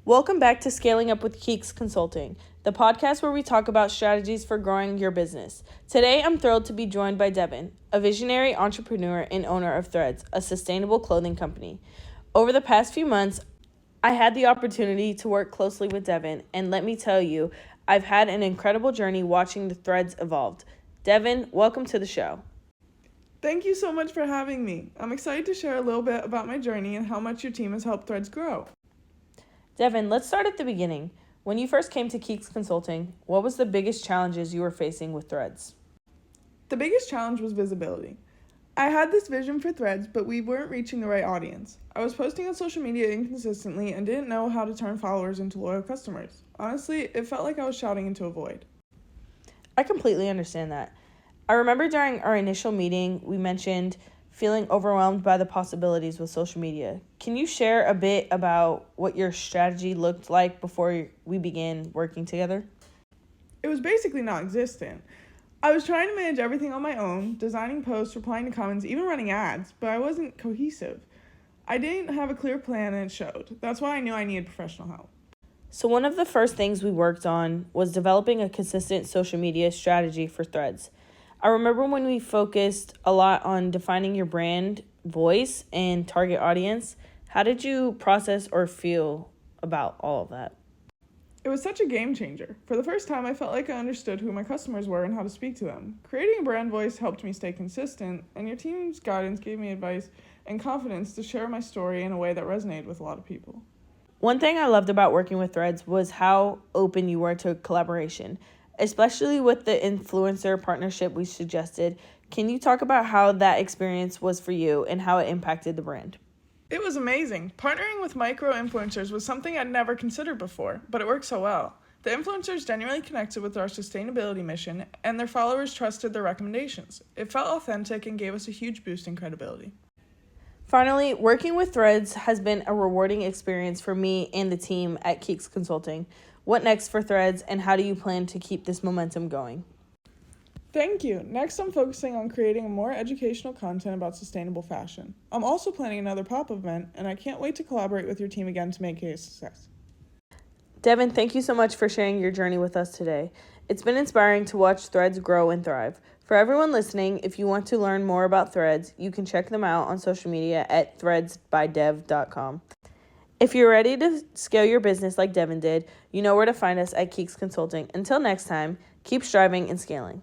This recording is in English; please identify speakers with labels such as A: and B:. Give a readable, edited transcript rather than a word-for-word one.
A: Welcome back to Scaling Up with Keeks Consulting, the podcast where we talk about strategies for growing your business. Today, I'm thrilled to be joined by Devin, a visionary entrepreneur and owner of Threads, a sustainable clothing company. Over the past few months, I had the opportunity to work closely with Devin, and let me tell you, I've had an incredible journey watching the Threads evolve. Devin, welcome to the show.
B: Thank you so much for having me. I'm excited to share a little bit about my journey and how much your team has helped Threads grow.
A: Devin, let's start at the beginning. When you first came to Keeks Consulting, what was the biggest challenges you were facing with Threads?
B: The biggest challenge was visibility. I had this vision for Threads, but we weren't reaching the right audience. I was posting on social media inconsistently and didn't know how to turn followers into loyal customers. Honestly, it felt like I was shouting into a void.
A: I completely understand that. I remember during our initial meeting, we mentioned feeling overwhelmed by the possibilities with social media. Can you share a bit about what your strategy looked like before we began working together?
B: It was basically non-existent. I was trying to manage everything on my own, designing posts, replying to comments, even running ads, but I wasn't cohesive. I didn't have a clear plan and it showed. That's why I knew I needed professional help.
A: So one of the first things we worked on was developing a consistent social media strategy for Threads. I remember when we focused a lot on defining your brand voice and target audience. How did you process or feel about all of that?
B: It was such a game changer. For the first time, I felt like I understood who my customers were and how to speak to them. Creating a brand voice helped me stay consistent, and your team's guidance gave me advice and confidence to share my story in a way that resonated with a lot of people.
A: One thing I loved about working with Threads was how open you were to collaboration, especially with the influencer partnership we suggested. Can you talk about how that experience was for you and how it impacted the brand?
B: It was amazing. Partnering with micro-influencers was something I'd never considered before, but it worked so well. The influencers genuinely connected with our sustainability mission, and their followers trusted their recommendations. It felt authentic and gave us a huge boost in credibility.
A: Finally, working with Threads has been a rewarding experience for me and the team at Keeks Consulting. What next for Threads, and how do you plan to keep this momentum going?
B: Thank you. Next, I'm focusing on creating more educational content about sustainable fashion. I'm also planning another pop-up event, and I can't wait to collaborate with your team again to make it a success.
A: Devin, thank you so much for sharing your journey with us today. It's been inspiring to watch Threads grow and thrive. For everyone listening, if you want to learn more about Threads, you can check them out on social media at threadsbydev.com. If you're ready to scale your business like Devin did, you know where to find us at Keeks Consulting. Until next time, keep striving and scaling.